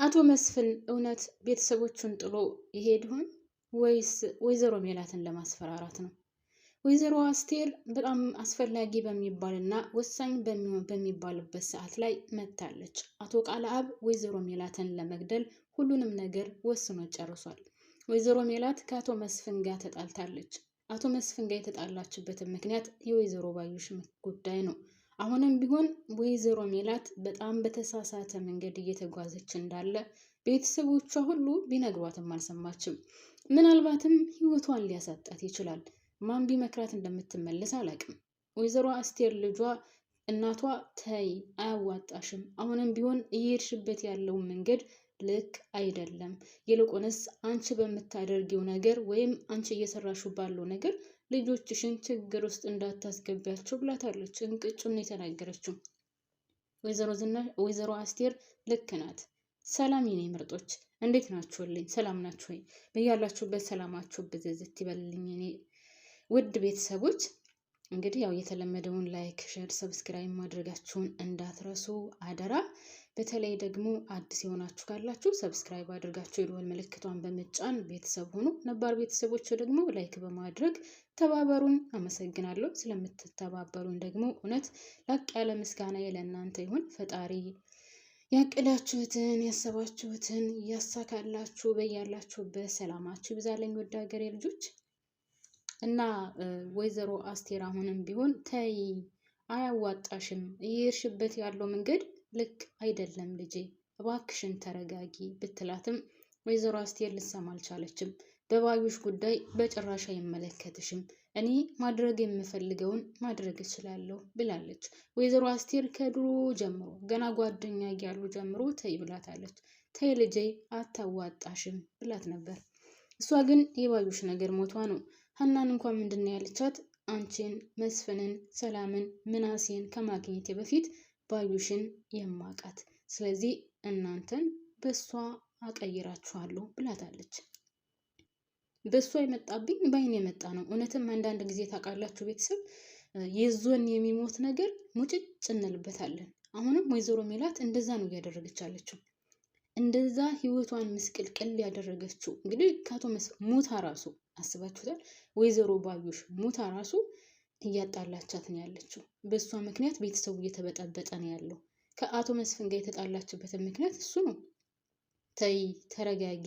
አቶ መስፍን እውነት ቤተሰቦቹን ጥሎ ይሄድ ይሆን ወይስ ወይዘሮ ሜላትን ለማስፈራራት ነው? ወይዘሮ አስቴር በጣም አስፈላጊ በሚባልና ወሳኝ በሚባልበት ሰዓት ላይ መጥታለች። አቶ ቃለአብ ወይዘሮ ሜላትን ለመግደል ሁሉንም ነገር ወስኖ ጨርሷል። ወይዘሮ ሜላት ከአቶ መስፍን ጋር ተጣልታለች። አቶ መስፍን ጋር የተጣላችበትን ምክንያት የወይዘሮ ባዩሽ ጉዳይ ነው። አሁንም ቢሆን ወይዘሮ ሜላት በጣም በተሳሳተ መንገድ እየተጓዘች እንዳለ ቤተሰቦቿ ሁሉ ቢነግሯትም አልሰማችም። ምናልባትም ህይወቷን ሊያሳጣት ይችላል። ማን ቢመክራት እንደምትመለስ አላውቅም። ወይዘሮ አስቴር ልጇ እናቷ ተይ አያዋጣሽም፣ አሁንም ቢሆን እየሄድሽበት ያለው መንገድ ልክ አይደለም፣ ይልቁንስ አንቺ በምታደርጊው ነገር ወይም አንቺ እየሰራሽው ባለው ነገር ልጆችሽን ችግር ውስጥ እንዳታስገቢያቸው ብላታለች። እንቅጩን የተናገረችው ወይዘሮ አስቴር ልክ ናት። ሰላም የኔ ምርጦች እንዴት ናችሁልኝ? ሰላም ናችሁ ወይ? በያላችሁበት ሰላማችሁ ብዝዝት ይበልልኝ። እኔ ውድ ቤተሰቦች እንግዲህ ያው የተለመደውን ላይክ፣ ሼር፣ ሰብስክራይብ ማድረጋችሁን እንዳትረሱ አደራ። በተለይ ደግሞ አዲስ የሆናችሁ ካላችሁ ሰብስክራይብ አድርጋችሁ የደወል ምልክቷን በመጫን ቤተሰብ ሁኑ። ነባር ቤተሰቦች ደግሞ ላይክ በማድረግ ተባበሩን። አመሰግናለሁ። ስለምትተባበሩን ደግሞ እውነት ላቅ ያለ ምስጋና ለእናንተ ይሁን። ፈጣሪ ያቅዳችሁትን ያሰባችሁትን ያሳካላችሁ። በያላችሁበት ሰላማችሁ ይብዛልኝ ወደ ሀገሬ ልጆች። እና ወይዘሮ አስቴር አሁንም ቢሆን ተይ አያዋጣሽም፣ እየሄድሽበት ያለው መንገድ ልክ አይደለም ልጄ፣ እባክሽን ተረጋጊ ብትላትም ወይዘሮ አስቴር ልትሰማ አልቻለችም። በባዩሽ ጉዳይ በጭራሽ አይመለከትሽም፣ እኔ ማድረግ የምፈልገውን ማድረግ እችላለሁ ብላለች። ወይዘሮ አስቴር ከድሮ ጀምሮ ገና ጓደኛ እያሉ ጀምሮ ተይ ብላታለች። ተይ ልጄ አታዋጣሽም ብላት ነበር። እሷ ግን የባዩሽ ነገር ሞቷ ነው። ሀናን እንኳን ምንድነው ያለቻት? አንቺን፣ መስፍንን፣ ሰላምን፣ ምናሴን ከማግኘቴ በፊት ባዩሽን የማቃት፣ ስለዚህ እናንተን በሷ አቀይራችኋለሁ ብላታለች። በሷ የመጣብኝ ባይን የመጣ ነው። እውነትም አንዳንድ ጊዜ ታውቃላችሁ ቤተሰብ የዞን የሚሞት ነገር ሙጭጭ እንልበታለን። አሁንም ወይዘሮ ሜላት እንደዛ ነው እያደረገች አለችው። እንደዛ ህይወቷን ምስቅልቅል ያደረገችው እንግዲህ ከአቶ ሙታ ራሱ አስባችሁታል። ወይዘሮ ባዩሽ ሙታ ራሱ እያጣላቻት ነው ያለችው። በእሷ ምክንያት ቤተሰቡ እየተበጠበጠ ነው ያለው። ከአቶ መስፍን ጋር የተጣላችበትን ምክንያት እሱ ነው። ተይ ተረጋጊ።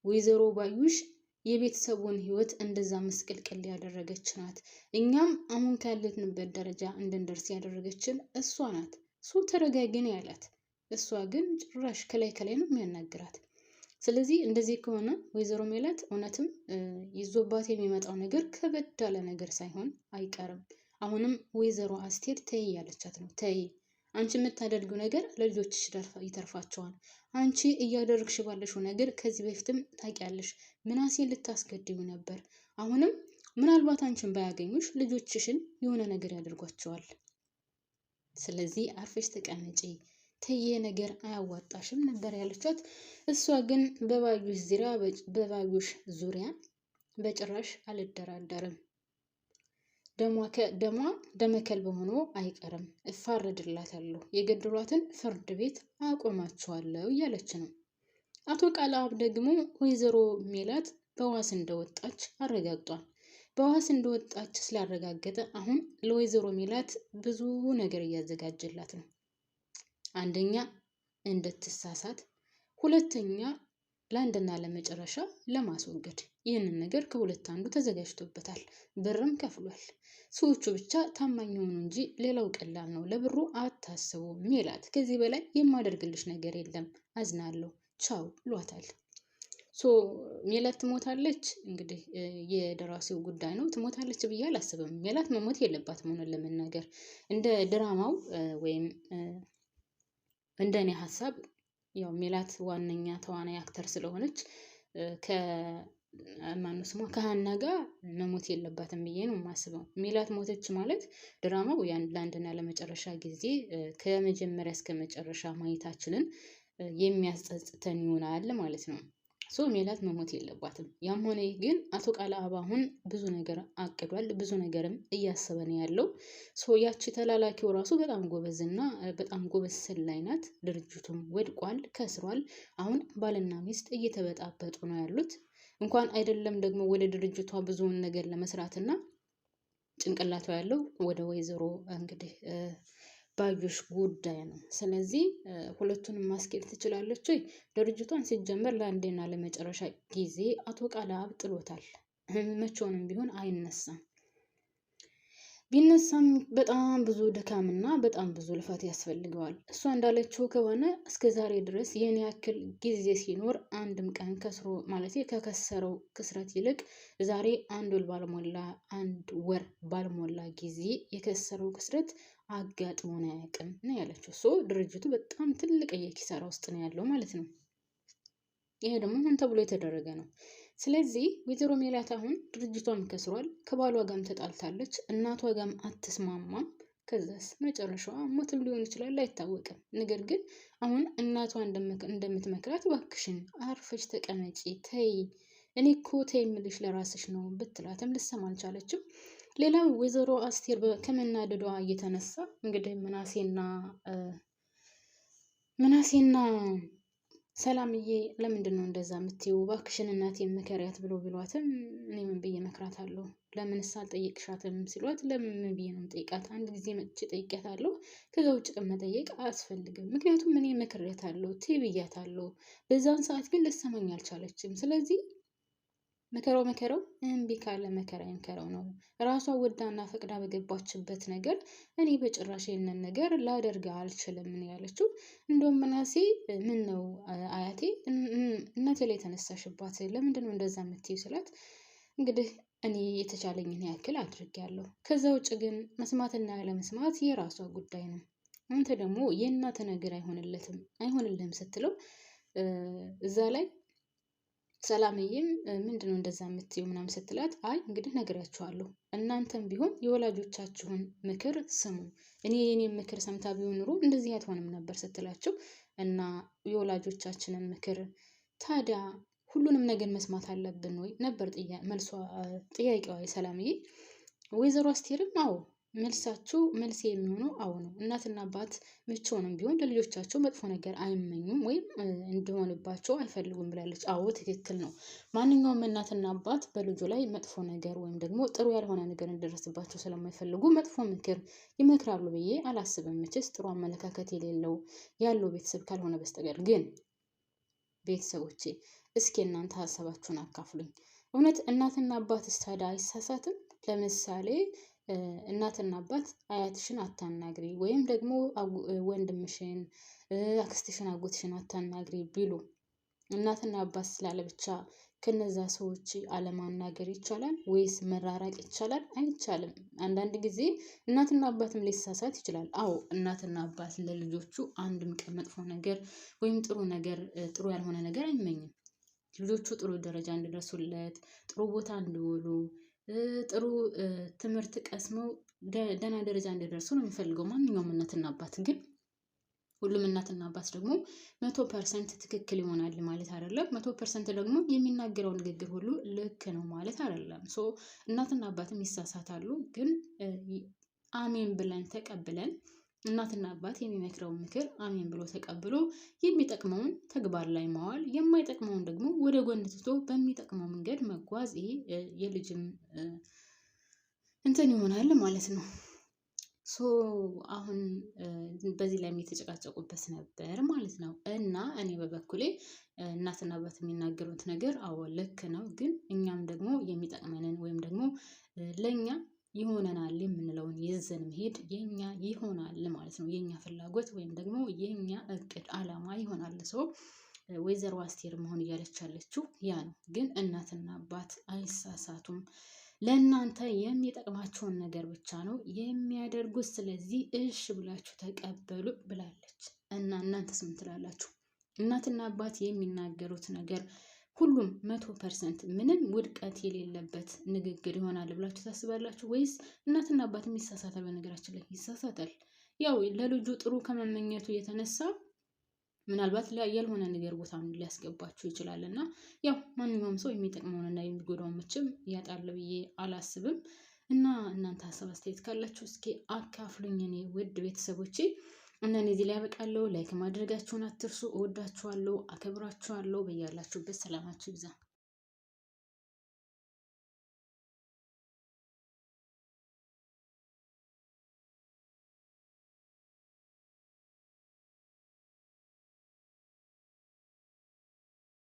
ወይዘሮ ባዩሽ የቤተሰቡን ህይወት እንደዛ ምስቅልቅል ያደረገች ናት። እኛም አሁን ካለንበት ደረጃ እንድንደርስ ያደረገችን እሷ ናት። እሱ ተረጋጊ ነው ያላት። እሷ ግን ጭራሽ ከላይ ነው የሚያናግራት። ስለዚህ እንደዚህ ከሆነ ወይዘሮ ሜላት እውነትም ይዞባት የሚመጣው ነገር ከበድ ያለ ነገር ሳይሆን አይቀርም። አሁንም ወይዘሮ አስቴር ተይ ያለቻት ነው። ተይ አንቺ የምታደርጊው ነገር ለልጆችሽ ይተርፋቸዋል። አንቺ እያደረግሽ ባለሽው ነገር ከዚህ በፊትም ታውቂያለሽ፣ ምናሴን ልታስገድዩ ነበር። አሁንም ምናልባት አንቺን ባያገኙሽ ልጆችሽን የሆነ ነገር ያደርጓቸዋል። ስለዚህ አርፈሽ ተቀመጪ፣ ተየ ነገር አያዋጣሽም ነበር ያለቻት። እሷ ግን በባዩሽ ዙሪያ በጭራሽ አልደራደርም፣ ደሟ ደመከልብ ሆኖ አይቀርም፣ እፋረድላታለሁ፣ የገደሏትን ፍርድ ቤት አቆማቸዋለሁ እያለች ነው። አቶ ቃለአብ ደግሞ ወይዘሮ ሜላት በዋስ እንደወጣች አረጋግጧል። በዋስ እንደወጣች ስላረጋገጠ አሁን ለወይዘሮ ሜላት ብዙ ነገር እያዘጋጀላት ነው። አንደኛ እንድትሳሳት፣ ሁለተኛ ለአንድና ለመጨረሻ ለማስወገድ። ይህንን ነገር ከሁለት አንዱ ተዘጋጅቶበታል። ብርም ከፍሏል። ሰዎቹ ብቻ ታማኝ ሆኑ እንጂ ሌላው ቀላል ነው። ለብሩ አታስቡ ሜላት፣ ከዚህ በላይ የማደርግልሽ ነገር የለም፣ አዝናለሁ፣ ቻው ብሏታል። ሜላት ትሞታለች። እንግዲህ የደራሲው ጉዳይ ነው። ትሞታለች ብዬ አላስብም። ሜላት መሞት የለባትም። ሆነ ለመናገር እንደ ድራማው ወይም እንደኔ ሀሳብ ያው ሜላት ዋነኛ ተዋናይ አክተር ስለሆነች ከሀና ጋር መሞት የለባትም ብዬ ነው የማስበው። ሜላት ሞተች ማለት ድራማው ለአንድና ለመጨረሻ ጊዜ ከመጀመሪያ እስከ መጨረሻ ማየታችንን የሚያስጸጽተን ይሆናል ማለት ነው። ሜላት መሞት የለባትም። ያም ሆነ ግን አቶ ቃለአብ አሁን ብዙ ነገር አቅዷል። ብዙ ነገርም እያሰበ ነው ያለው። ያቺ ተላላኪው ራሱ በጣም ጎበዝና በጣም ጎበዝ ሰላይ ናት። ድርጅቱም ወድቋል፣ ከስሯል። አሁን ባልና ሚስት እየተበጣበጡ ነው ያሉት። እንኳን አይደለም ደግሞ ወደ ድርጅቷ ብዙውን ነገር ለመስራትና ጭንቅላቷ ያለው ወደ ወይዘሮ እንግዲህ ባዩሽ ጉዳይ ነው። ስለዚህ ሁለቱንም ማስኬድ ትችላለች ወይ? ድርጅቷን ሲጀመር ለአንዴና ለመጨረሻ ጊዜ አቶ ቃለአብ ጥሎታል። መቼውንም ቢሆን አይነሳም። ቢነሳም በጣም ብዙ ድካምና በጣም ብዙ ልፋት ያስፈልገዋል። እሷ እንዳለችው ከሆነ እስከ ዛሬ ድረስ ይህን ያክል ጊዜ ሲኖር አንድም ቀን ከስሮ ማለት ከከሰረው ክስረት ይልቅ ዛሬ አንድ ወር ባልሞላ ጊዜ የከሰረው ክስረት አጋጥሞን አያውቅም ነው ያለችው። ድርጅቱ በጣም ትልቅ የኪሳራ ውስጥ ነው ያለው ማለት ነው። ይሄ ደግሞ ምን ተብሎ የተደረገ ነው። ስለዚህ ወይዘሮ ሜላት አሁን ድርጅቷም ከስሯል፣ ከባሏ ጋርም ተጣልታለች፣ እናቷ ጋርም አትስማማም። ከዛስ መጨረሻዋ ሞትም ሊሆን ይችላል አይታወቅም። ነገር ግን አሁን እናቷ እንደምትመክራት እባክሽን አርፈሽ ተቀመጪ፣ ተይ፣ እኔ እኮ ተይ የምልሽ ለራስሽ ነው ብትላትም ልትሰማ አልቻለችም። ሌላው ወይዘሮ አስቴር ከመናደዷ እየተነሳ እንግዲህ ምናሴና ሰላምዬ ለምንድን ነው እንደዛ የምትይው? እባክሽን እናቴን ምከሪያት ብሎ ቢሏትም እኔ ምን ብዬ መክራታለሁ? ለምንስ አልጠየቅሻትም ሲሏት ለምን ብዬ ነው የምጠይቃት? አንድ ጊዜ መጥቼ ጠይቄያታለሁ። ከዛ ውጭ መጠየቅ አያስፈልግም። ምክንያቱም እኔ መክሬያታለሁ፣ ተይ ብያታለሁ። በዛን ሰዓት ግን ልትሰማኝ አልቻለችም። ስለዚህ መከራው እምቢ ካለ መከራ ይምከረው ነው። ራሷ ወዳና ፈቅዳ በገባችበት ነገር እኔ በጭራሽ ይሄንን ነገር ላደርግ አልችልም ነው ያለችው። እንደውም ምናሴ ምን ነው አያቴ እናቴ ላይ ተነሳሽባት፣ ለምንድን ነው እንደዛ የምትይው ስላት እንግዲህ እኔ የተቻለኝን ያክል አድርጌያለሁ። ከዛ ውጭ ግን መስማትና ያለመስማት የራሷ ጉዳይ ነው። አንተ ደግሞ የእናተ ነገር አይሆንልህም ስትለው እዛ ላይ ሰላምዬም ምንድነው እንደዛ የምትይው ምናምን ስትላት አይ እንግዲህ ነግሬያችኋለሁ፣ እናንተም ቢሆን የወላጆቻችሁን ምክር ስሙ። እኔ የኔን ምክር ሰምታ ቢሆን ኑሮ እንደዚህ አትሆንም ነበር ስትላቸው እና የወላጆቻችንን ምክር ታዲያ ሁሉንም ነገር መስማት አለብን ወይ ነበር ጥያቄዋ የሰላምዬ። ወይዘሮ አስቴርም አዎ መልሴ የሚሆነው አዎ ነው። እናትና አባት መቼውንም ቢሆን ለልጆቻቸው መጥፎ ነገር አይመኙም ወይም እንዲሆንባቸው አይፈልጉም ብላለች። አዎ ትክክል ነው። ማንኛውም እናትና አባት በልጁ ላይ መጥፎ ነገር ወይም ደግሞ ጥሩ ያልሆነ ነገር እንዲደርስባቸው ስለማይፈልጉ መጥፎ ምክር ይመክራሉ ብዬ አላስብም። መቼስ ጥሩ አመለካከት ያለው ቤተሰብ ካልሆነ በስተቀር። ግን ቤተሰቦቼ እስኪ እናንተ ሀሳባችሁን አካፍሉኝ። እውነት እናትና አባት ታዲያ አይሳሳትም? ለምሳሌ እናትና አባት አያትሽን አታናግሪ ወይም ደግሞ ወንድምሽን፣ አክስትሽን፣ አጎትሽን አታናግሪ ቢሉ እናትና አባት ስላለ ብቻ ከነዛ ሰዎች አለማናገር ይቻላል ወይስ መራራቅ ይቻላል? አይቻልም። አንዳንድ ጊዜ እናትና አባትም ሊሳሳት ይችላል። አዎ እናትና አባት ለልጆቹ አንድም ቀን መጥፎ ነገር ወይም ጥሩ ያልሆነ ነገር አይመኝም። ልጆቹ ጥሩ ደረጃ እንዲደርሱለት፣ ጥሩ ቦታ እንዲውሉ፣ ጥሩ ትምህርት ቀስመው ደህና ደረጃ እንዲደርሱ ነው የሚፈልገው ማንኛውም እናትና አባት። ግን ሁሉም እናትና አባት ደግሞ 100% ትክክል ይሆናል ማለት አይደለም። 100% ደግሞ የሚናገረው ንግግር ሁሉ ልክ ነው ማለት አይደለም። እናትና አባትም ይሳሳታሉ። ግን አሜን ብለን ተቀብለን እናትና አባት የሚመክረውን ምክር አሜን ብሎ ተቀብሎ የሚጠቅመውን ተግባር ላይ ማዋል፣ የማይጠቅመውን ደግሞ ወደ ጎን ትቶ በሚጠቅመው መንገድ መጓዝ፣ ይሄ የልጅም እንትን ይሆናል ማለት ነው። አሁን በዚህ ላይ የተጨቃጨቁበት ነበር ማለት ነው። እና እኔ በበኩሌ እናትና አባት የሚናገሩት ነገር አዎ ልክ ነው። ግን እኛም ደግሞ የሚጠቅመንን ወይም ደግሞ ለእኛ ይሆነናል የምንለውን ይዘን መሄድ የኛ ይሆናል ማለት ነው። የኛ ፍላጎት ወይም ደግሞ የኛ እቅድ አላማ ይሆናል። ወይዘሮ አስቴር መሆን እያለች ያለችው ያ ነው። ግን እናትና አባት አይሳሳቱም። ለእናንተ የሚጠቅማቸውን ነገር ብቻ ነው የሚያደርጉት። ስለዚህ እሽ ብላችሁ ተቀበሉ ብላለች። እና እናንተስ ምን ትላላችሁ? እናትና አባት የሚናገሩት ነገር ሁሉም 100% ምንም ውድቀት የሌለበት ንግግር ይሆናል ብላችሁ ታስባላችሁ? ወይስ እናትና አባትም ይሳሳታል? በነገራችን ላይ ይሳሳታል። ያው ለልጁ ጥሩ ከመመኘቱ የተነሳ ምናልባት ያልሆነ ነገር ቦታ ሊያስገባችሁ ይችላል እና ያው ማንኛውም ሰው የሚጠቅመውንና የሚጎዳውን መቼም ያጣል ብዬ አላስብም። እና እናንተ ሀሳብ አስተያየት ካላችሁ እስኪ አካፍሉኝ እኔ ውድ ቤተሰቦቼ። እና እኔ እዚህ ላይ ያበቃለሁ። ላይክ ማድረጋችሁን አትርሱ። እወዳችኋለሁ፣ አከብራችኋለሁ። በያላችሁበት ሰላማችሁ ይብዛ።